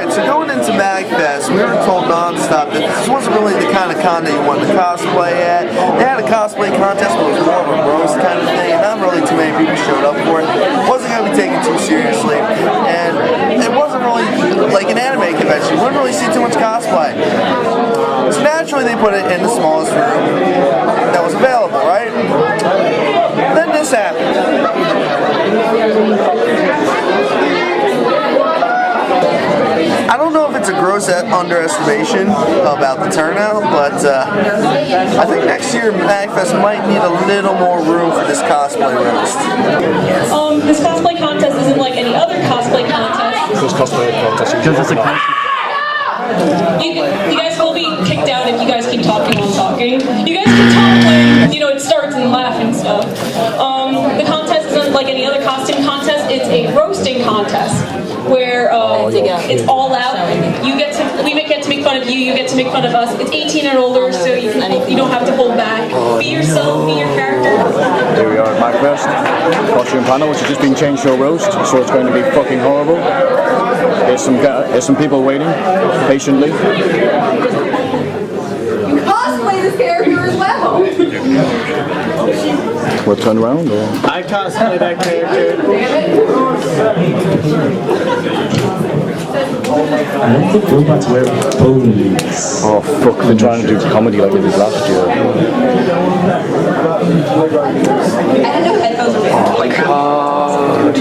Alright, so going into MAGfest, we were told non-stop that this wasn't really the kind of con that you wanted to cosplay at. They had a cosplay contest, but it was more of a roast kind of thing, and not really too many people showed up for it. It wasn't going to be taken too seriously, and it wasn't really like an anime convention. You wouldn't really see too much cosplay. So naturally they put it in the smallest room that was available, right? Then this happened. I don't know if it's a gross underestimation about the turnout, but I think next year MAGfest might need a little more room for this cosplay roast. This cosplay contest isn't like any other cosplay contest. This cosplay contest is You guys will be kicked out if you guys keep talking while talking. You guys can talk when, it starts and laugh and stuff. The contest isn't like any other costume contest. It's a roasting contest where it's all out. We get to make fun of you. You get to make fun of us. It's 18 and older, so you don't have to hold back. Be yourself. Be your character. Here we are at MAGfest, costume panel, which has just been changed to a roast, so it's going to be fucking horrible. There's some people waiting patiently. You cosplay this character as well. We'll turn around, or? I cosplay that character. I don't think robots wear ponies. Oh fuck, they're trying to do comedy like they did last year. I didn't know headphones were Oh my god.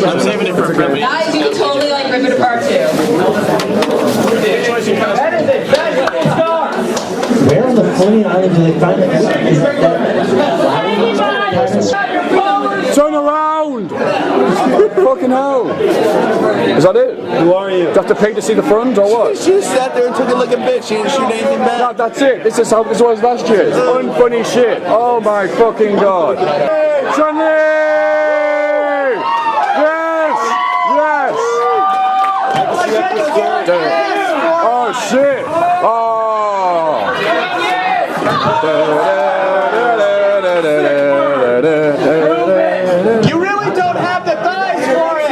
I'm saving it for Remy. Guys, you can totally rip it apart too. Where on the Pony Island do they find it? Is that Turn around! Fucking hell! Is that it? Who are you? Do you have to pay to see the front, or what? She sat there and took it like a bitch. She didn't shoot anything back. No, that's it. This is how this was last year. Unfunny shit. Oh my fucking god. Johnny! Yes! Yes! Oh shit! Oh! You really don't have the thighs for it!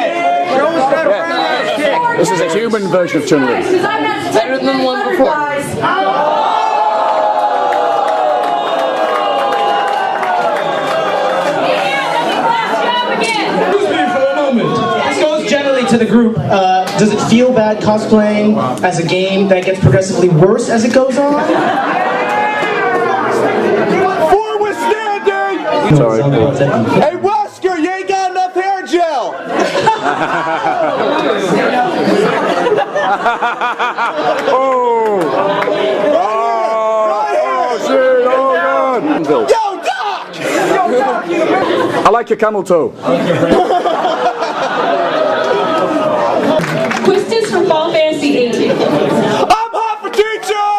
Show us that ass kick! This is a human version of Chun-Li. Better than the one before. This goes generally to the group. Does it feel bad cosplaying as a game that gets progressively worse as it goes on? Forward standing! Sorry. Hey, Wesker, you ain't got enough hair gel! Oh! Oh shit! Oh god! Yo, Doc! I like your camel toe. Quistis from Fall Fantasy 18. I'm hot for teacher!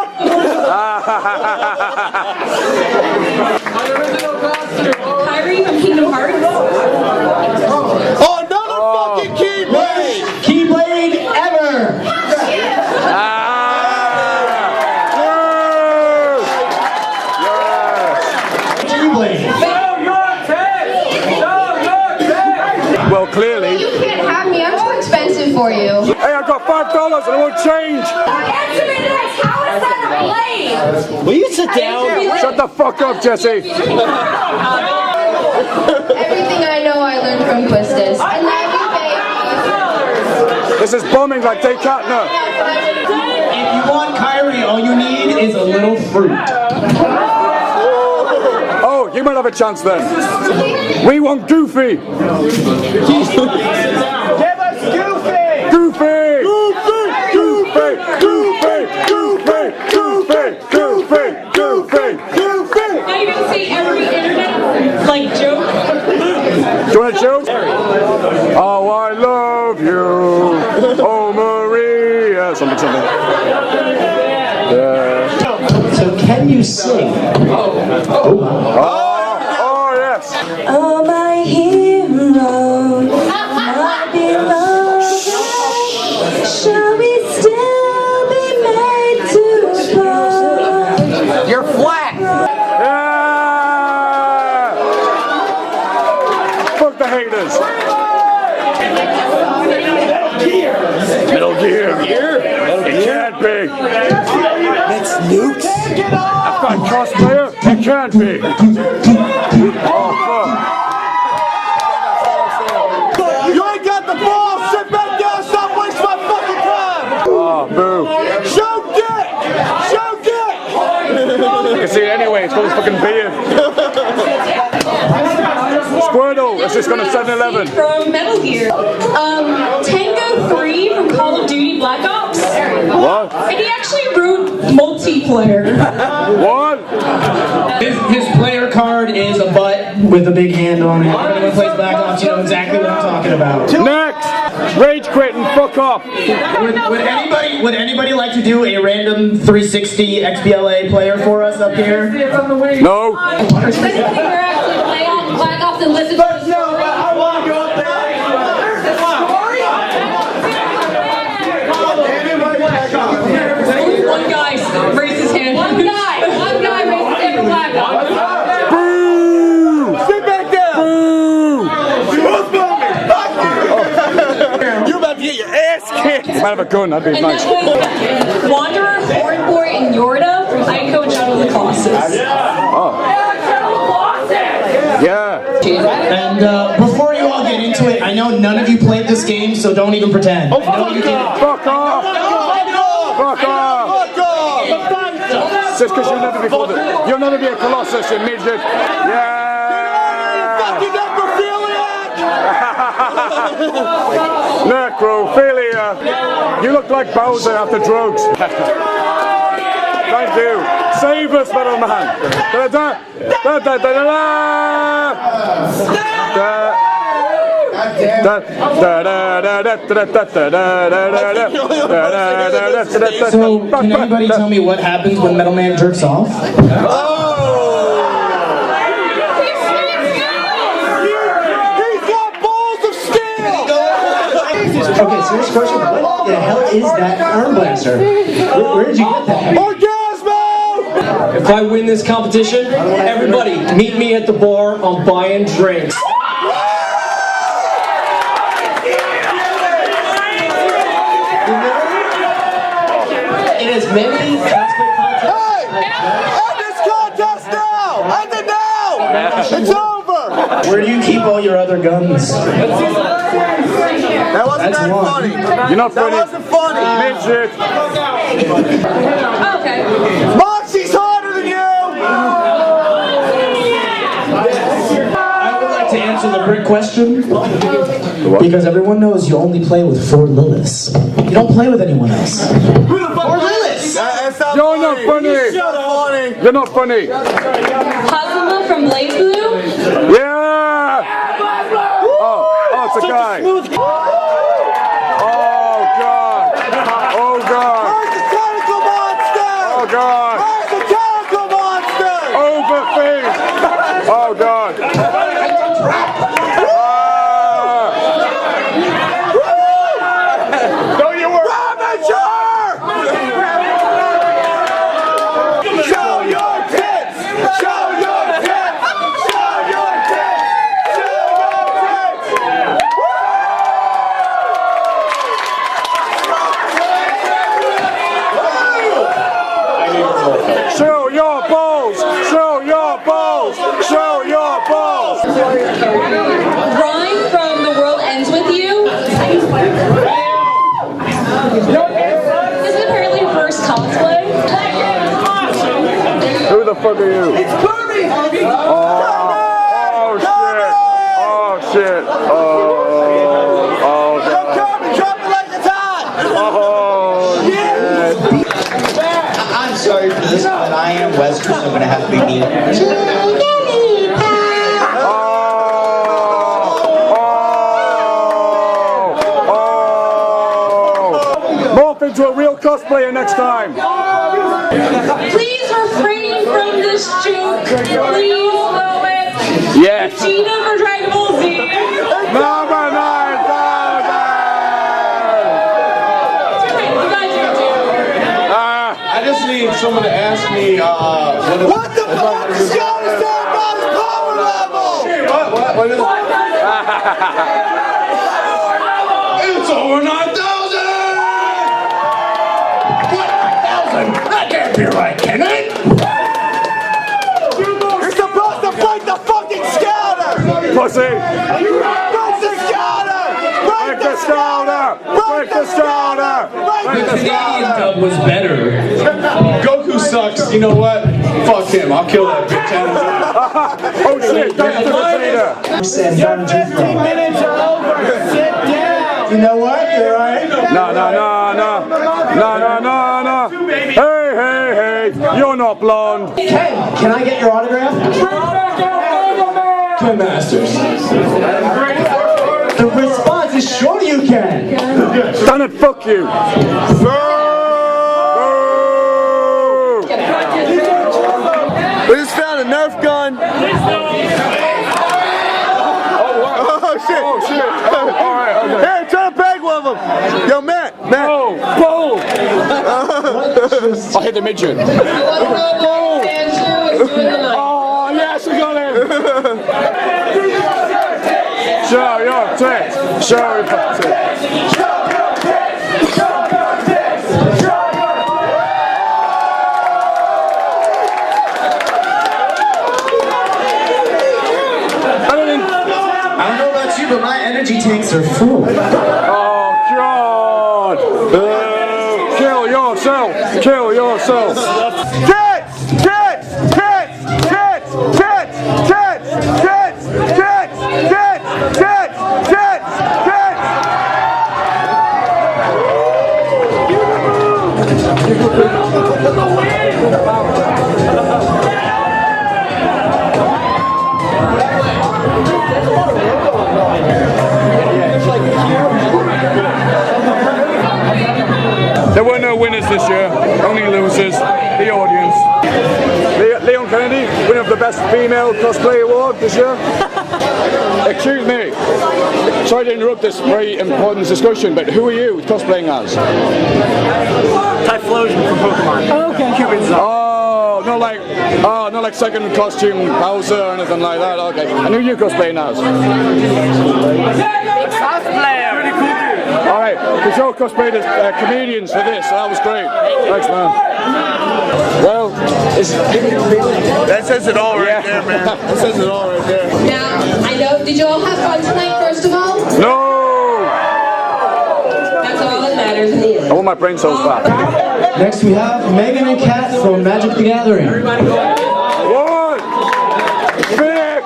Kyrie from Kingdom Hearts. Oh, another fucking Keyblade! Keyblade ever! Keyblade. Well, clearly. You can't have me. I'm too expensive for you. Hey, I got $5 and I won't change. Answer me this. How is that a blade? Will you sit down? Shut the fuck up, Jesse. Everything I know I learned from Quistis. I love you, baby. This is bombing like Dave Katner. If you want Kyrie, all you need is a little fruit. Oh, you might have a chance then. We want Goofy. Give us Goofy! Goofy. Goofy. Goofy. Goofy. Goofy. Goofy. Goofy. Goofy. Goofy. Now you're gonna see every internet joke. Do you want a joke? Oh, I love you. Oh, Maria. Something. Yeah. So can you sing? Oh, yes. Oh, my hero, my beloved, shall we still be made to part? You're flat! Yeah! Fuck the haters. Metal Gear. It can't be. That's nukes. I've got cosplayer. It can't be. Oh fuck. You ain't got the balls. Sit back down. Stop wasting my fucking time. Oh boo. Show dick. Show dick. You can see it anyway. It's got his fucking beard. Squirtle. It's just gonna 7-Eleven. From Metal Gear. Tango 3 from Call of Duty Black Ops. What? And he actually wrote multiplayer. What? His player card is a butt with a big hand on it. If anyone plays Black Ops, you know exactly what I'm talking about. Next. Rage quit and fuck off. Would anybody like to do a random 360 XBLA player for us up here? No. Black Ops and listen to the story. One guy raised his hand. One guy raised his hand for Black Ops. Boo! Sit back down. Boo! Who's moving? Fuck you. You about to get your ass kicked. You might have a gun. That'd be And nice. that was Wanderer, Hornboy, and Yorda from Ico and Shadow of the Colossus. Yeah. And before you all get into it, I know none of you played this game, so don't even pretend. I know you didn't. Fuck off. Fuck off. Just because you'll never be a Colossus, you midget. Yeah. Fucking necrophilia. Necrophilia. You look like Bowser after drugs. Thank you. Save us, Metal Man. Da da da da da da. So, can anybody tell me what happens when Metal Man jerks off? He's got balls of steel. Okay, serious question. What the hell is that arm blaster? Where did you get that? Orgasmo. If I win this competition, everybody meet me at the bar. I'm buying drinks. In as many cosplay contests. End this contest now. End it now. It's over. Where do you keep all your other guns? That wasn't That's that one. funny. You're not funny. That wasn't funny. Midget. Okay. Moxie's harder than you. I would like to answer the brick question. Because everyone knows you only play with 4 Liliths. You don't play with anyone else. 4 Liliths! That's not You're not funny. Shut up, funny. You're not funny. Hazuma from Blade Blue. Yeah. Oh, it's a guy. Oh God. Oh God. Where's the tentacle monster? Oh God. Where's the tentacle monster? Overfeed. Oh God. Don't you worry. Ramager! Show your tits! Show your tits! Show your tits! Show your tits! Show your balls. Show your balls. Show your balls. Rhyme from The World Ends With You. This is apparently her first cosplay. Who the fuck are you? It's Kirby! Oh shit. Oh shit. Oh Yo, Kirby, drop it like it's hot! Oh shit. I'm sorry for this, but I am Western, so I'm going to have to be mean. Morph into a real cosplayer next time. Please refrain from this joke. Please know it. Yes. Gina for Dragon Ball Z. Number 9,000. I just need someone to ask me What the fuck is going on about his power level? what is It's over 9,000! Pussy! Break the shoulder! Break the shoulder! The Canadian dub was better. Goku sucks. You know what? Fuck him. I'll kill that bitch. Oh shit, that's the Vegeta! 15 minutes are over. Sit down. You know what? You're right. No. Hey, you're not blonde. Ken, can I get your autograph? Twin Masters. The response is sure you can. Done it, fuck you. We just found a Nerf gun. Oh shit! Alright, okay. Hey, try to bag one of them. Yo, Matt. Boom! I hit the midget. Oh, yes, we got him! Show your tits! Show your tits! I don't know about you, but my energy tanks are full. Oh, God! Kill yourself! Kill yourself! Tits! Tits! Tits! Tits! Tits! Tits! Tits! Tits! Tits! Tits! Tits! Tits! There were no winners this year, only losers, the audience. Leon Kennedy, winner of the Best Female Cosplay Award this year. Excuse me, sorry to interrupt this very important discussion, but who are you cosplaying as? Typhlosion from Pokemon. Oh, okay. Oh, not like second costume Bowser or anything like that, okay. And who are you cosplaying as? Cosplayer. Alright, because you're cosplayed as comedians for this, so that was great. Thanks, man. Well, that says it all right there, man. That says it all right there. Now, I know, did you all have fun tonight, first of all? No! That's all that matters in the end. I want my brain cells back. Next we have Megan and Kat from Magic the Gathering. What? Fix!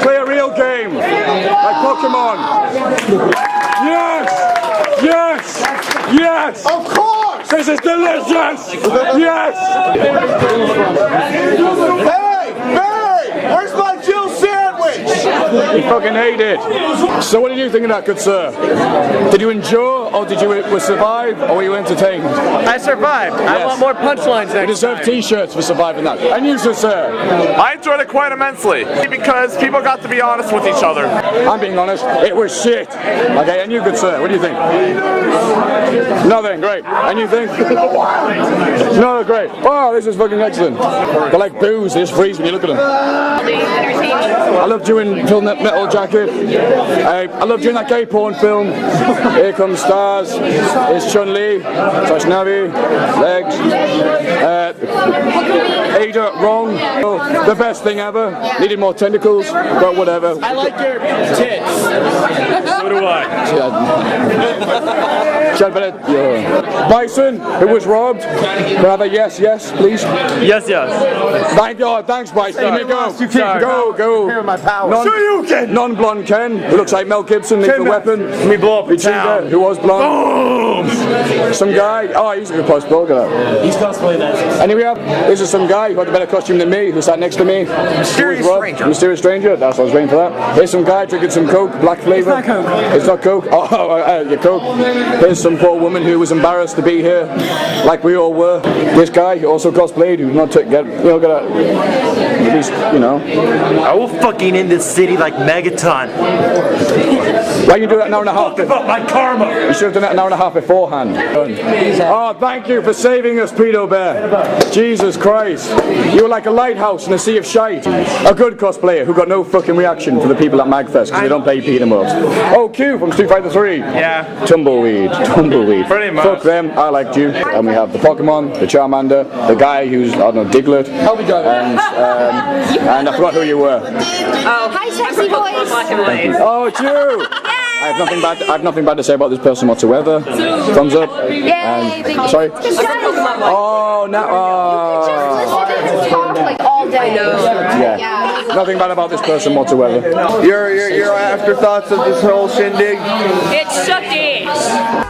Play a real game, like Pokemon. Yes! Of course! This is delicious! Yes! Hey! Where's my Jill sandwich? You fucking hate it. So what did you think of that, good sir? Did you endure, or did you survive, or were you entertained? I survived. Yes. I want more punchlines next You deserve time. t-shirts for surviving that. And you, sir? I enjoyed it quite immensely because people got to be honest with each other. I'm being honest, it was shit. Okay, and you, good sir, what do you think? Nothing, great. And you think? No, great. Oh, this is fucking excellent. They're like booze, they just freeze when you look at them. I love doing Film Metal Jacket. I love doing that gay porn film. Here Comes Stars. It's Chun-Li, slash Navi, Legs. Ada, wrong. The best thing ever. Needed more tentacles, but whatever. I like your tits. So do I. Bison, who was robbed. Can I have a yes, please? Yes. Thank God, thanks Bison. Let me go. Go. Non-blonde Ken, who looks like Mel Gibson, needs the weapon. Let me blow up the town. Who was blonde. Boom! Some guy, he's a good cosplay, look at that. He's cosplaying that. Anyway, this is some guy who had a better costume than me, who sat next to me. Mysterious stranger, that's what I was waiting for that. Here's some guy drinking some Coke, black flavour. It's not Coke. It's not Coke? Your Coke. Here's some poor woman who was embarrassed to be here, like we all were. This guy, also cosplayed, who not to get a At least, you know. I will fucking end this city like Megaton. Why you do that an hour and a half? About my karma. You should have done that an hour and a half beforehand. Oh, thank you for saving us, Pedo Bear. Jesus Christ. You were like a lighthouse in a sea of shite. A good cosplayer who got no fucking reaction for the people at MAGfest because they don't pay Peter much. Oh, Q from Street Fighter 3. Yeah. Tumbleweed. Pretty much. Fuck them, I liked you. And we have the Pokemon, the Charmander, the guy who's, I don't know, Diglett. And I forgot who you were. Oh, hi, sexy boys. Oh, it's you! I have nothing bad to say about this person whatsoever. Thumbs up. Sorry. Oh, no. Just talk like all day. Yeah. Nothing bad about this person whatsoever. Your afterthoughts of this whole shindig? It sucked ass.